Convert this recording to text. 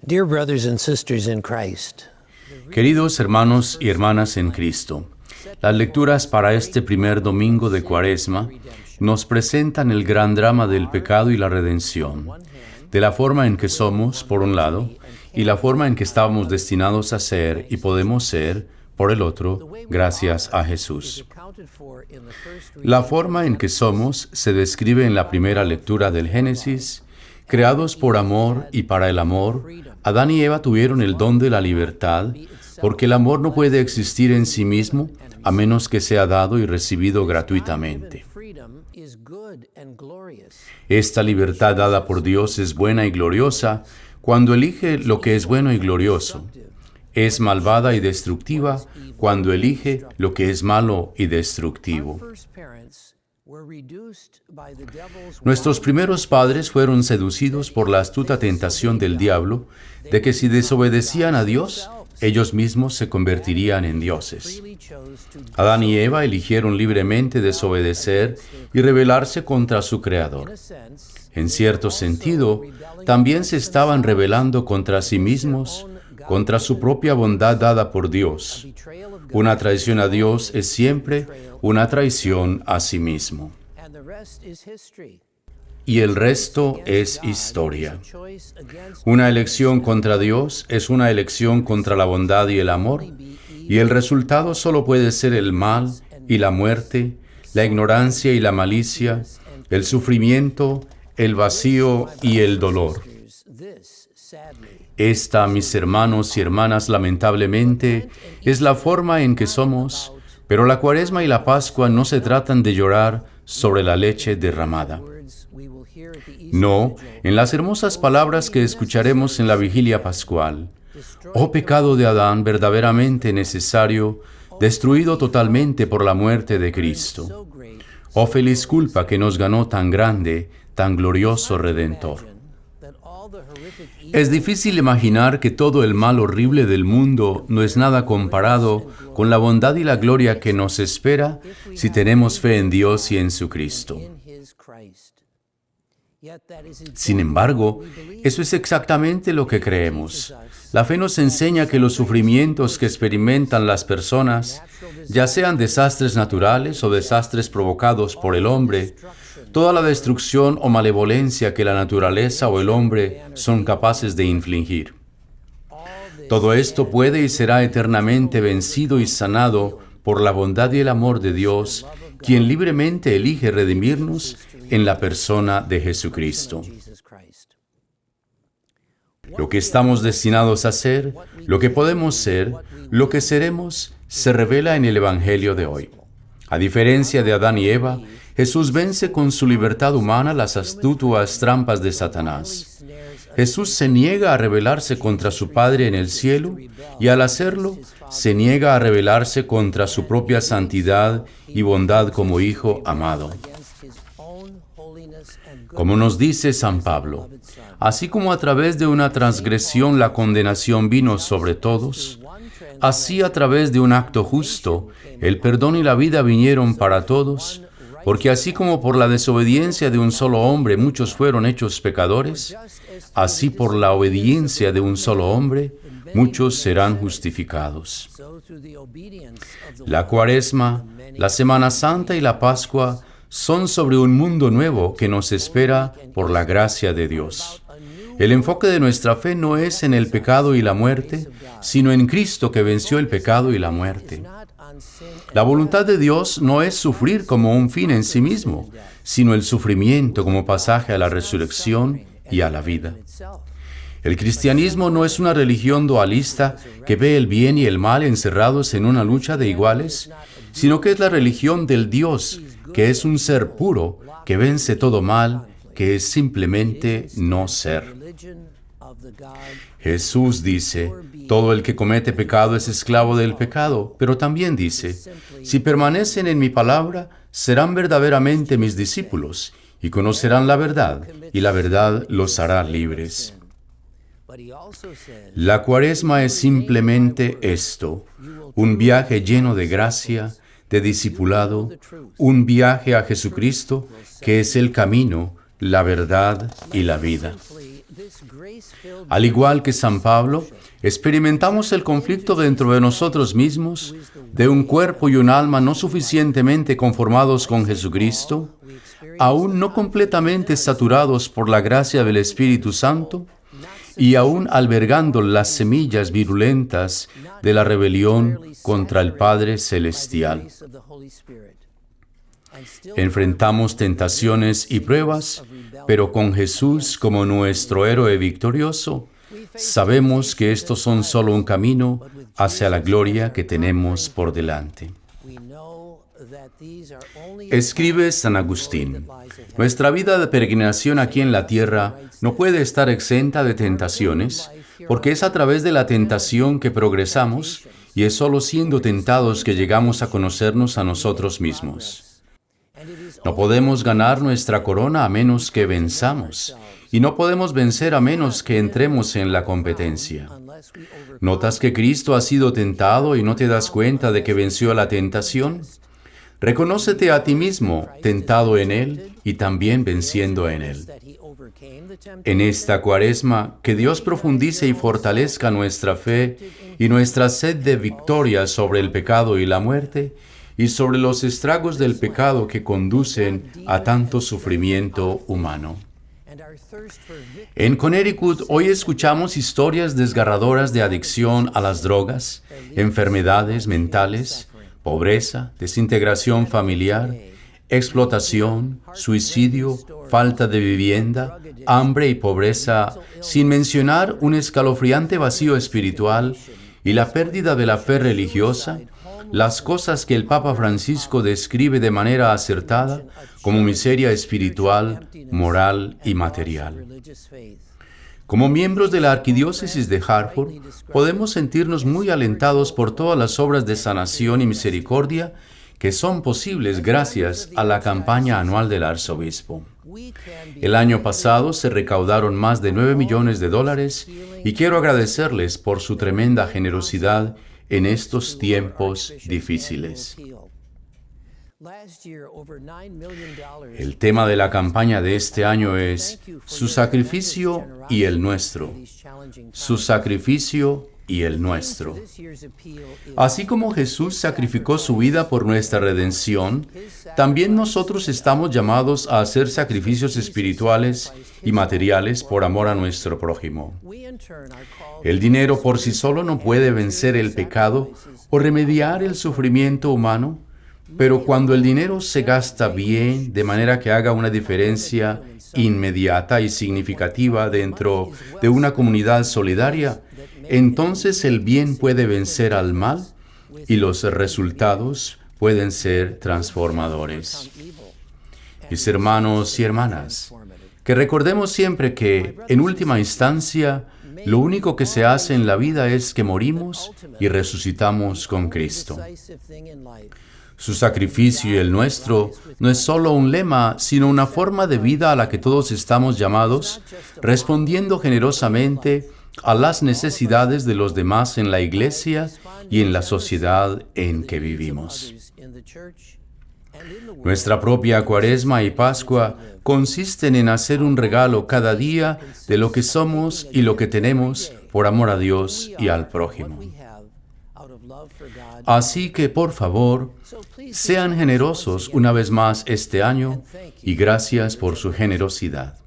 Dear brothers and sisters in Christ, Queridos hermanos y hermanas en Cristo, las lecturas para este primer domingo de Cuaresma nos presentan el gran drama del pecado y la redención, de la forma en que somos, por un lado, y la forma en que estábamos destinados a ser y podemos ser, por el otro, gracias a Jesús. La forma en que somos se describe en la primera lectura del Génesis. Creados por amor y para el amor, Adán y Eva tuvieron el don de la libertad, porque el amor no puede existir en sí mismo a menos que sea dado y recibido gratuitamente. Esta libertad dada por Dios es buena y gloriosa cuando elige lo que es bueno y glorioso. Es malvada y destructiva cuando elige lo que es malo y destructivo. Nuestros primeros padres fueron seducidos por la astuta tentación del diablo de que si desobedecían a Dios, ellos mismos se convertirían en dioses. Adán y Eva eligieron libremente desobedecer y rebelarse contra su Creador. En cierto sentido, también se estaban rebelando contra sí mismos, contra su propia bondad dada por Dios. Una traición a Dios es siempre una traición a sí mismo. Y el resto es historia. Una elección contra Dios es una elección contra la bondad y el amor, y el resultado solo puede ser el mal y la muerte, la ignorancia y la malicia, el sufrimiento, el vacío y el dolor. Esta, mis hermanos y hermanas, lamentablemente, es la forma en que somos, pero la Cuaresma y la Pascua no se tratan de llorar sobre la leche derramada. No, en las hermosas palabras que escucharemos en la vigilia pascual. Oh pecado de Adán verdaderamente necesario, destruido totalmente por la muerte de Cristo. Oh feliz culpa que nos ganó tan grande, tan glorioso Redentor. Es difícil imaginar que todo el mal horrible del mundo no es nada comparado con la bondad y la gloria que nos espera si tenemos fe en Dios y en su Cristo. Sin embargo, eso es exactamente lo que creemos. La fe nos enseña que los sufrimientos que experimentan las personas, ya sean desastres naturales o desastres provocados por el hombre, toda la destrucción o malevolencia que la naturaleza o el hombre son capaces de infligir. Todo esto puede y será eternamente vencido y sanado por la bondad y el amor de Dios, quien libremente elige redimirnos en la persona de Jesucristo. Lo que estamos destinados a ser, lo que podemos ser, lo que seremos, se revela en el Evangelio de hoy. A diferencia de Adán y Eva, Jesús vence con su libertad humana las astutas trampas de Satanás. Jesús se niega a rebelarse contra su Padre en el cielo y al hacerlo, se niega a rebelarse contra su propia santidad y bondad como Hijo amado. Como nos dice San Pablo, así como a través de una transgresión la condenación vino sobre todos, así a través de un acto justo, el perdón y la vida vinieron para todos, porque así como por la desobediencia de un solo hombre muchos fueron hechos pecadores, así por la obediencia de un solo hombre muchos serán justificados. La Cuaresma, la Semana Santa y la Pascua son sobre un mundo nuevo que nos espera por la gracia de Dios. El enfoque de nuestra fe no es en el pecado y la muerte, sino en Cristo que venció el pecado y la muerte. La voluntad de Dios no es sufrir como un fin en sí mismo, sino el sufrimiento como pasaje a la resurrección y a la vida. El cristianismo no es una religión dualista que ve el bien y el mal encerrados en una lucha de iguales, sino que es la religión del Dios, que es un ser puro, que vence todo mal, que es simplemente no ser. Jesús dice, todo el que comete pecado es esclavo del pecado, pero también dice, si permanecen en mi palabra, serán verdaderamente mis discípulos, y conocerán la verdad, y la verdad los hará libres. La Cuaresma es simplemente esto, un viaje lleno de gracia, de discipulado, un viaje a Jesucristo, que es el camino, la verdad y la vida. Al igual que San Pablo, experimentamos el conflicto dentro de nosotros mismos, de un cuerpo y un alma no suficientemente conformados con Jesucristo, aún no completamente saturados por la gracia del Espíritu Santo, y aún albergando las semillas virulentas de la rebelión contra el Padre Celestial. Enfrentamos tentaciones y pruebas, pero con Jesús como nuestro héroe victorioso, sabemos que estos son solo un camino hacia la gloria que tenemos por delante. Escribe San Agustín: nuestra vida de peregrinación aquí en la tierra no puede estar exenta de tentaciones, porque es a través de la tentación que progresamos y es solo siendo tentados que llegamos a conocernos a nosotros mismos. No podemos ganar nuestra corona a menos que venzamos, y no podemos vencer a menos que entremos en la competencia. ¿Notas que Cristo ha sido tentado y no te das cuenta de que venció la tentación? Reconócete a ti mismo, tentado en Él y también venciendo en Él. En esta Cuaresma, que Dios profundice y fortalezca nuestra fe y nuestra sed de victoria sobre el pecado y la muerte, y sobre los estragos del pecado que conducen a tanto sufrimiento humano. En Connecticut hoy escuchamos historias desgarradoras de adicción a las drogas, enfermedades mentales, pobreza, desintegración familiar, explotación, suicidio, falta de vivienda, hambre y pobreza, sin mencionar un escalofriante vacío espiritual y la pérdida de la fe religiosa, las cosas que el Papa Francisco describe de manera acertada como miseria espiritual, moral y material. Como miembros de la Arquidiócesis de Hartford, podemos sentirnos muy alentados por todas las obras de sanación y misericordia que son posibles gracias a la campaña anual del arzobispo. El año pasado se recaudaron más de $9 millones y quiero agradecerles por su tremenda generosidad en estos tiempos difíciles. El tema de la campaña de este año es su sacrificio y el nuestro. Su sacrificio y el nuestro. Así como Jesús sacrificó su vida por nuestra redención, también nosotros estamos llamados a hacer sacrificios espirituales y materiales por amor a nuestro prójimo. El dinero por sí solo no puede vencer el pecado o remediar el sufrimiento humano, pero cuando el dinero se gasta bien, de manera que haga una diferencia inmediata y significativa dentro de una comunidad solidaria, entonces el bien puede vencer al mal y los resultados pueden ser transformadores. Mis hermanos y hermanas, que recordemos siempre que, en última instancia, lo único que se hace en la vida es que morimos y resucitamos con Cristo. Su sacrificio y el nuestro no es solo un lema, sino una forma de vida a la que todos estamos llamados, respondiendo generosamente a las necesidades de los demás en la Iglesia y en la sociedad en que vivimos. Nuestra propia Cuaresma y Pascua consisten en hacer un regalo cada día de lo que somos y lo que tenemos por amor a Dios y al prójimo. Así que, por favor, sean generosos una vez más este año y gracias por su generosidad.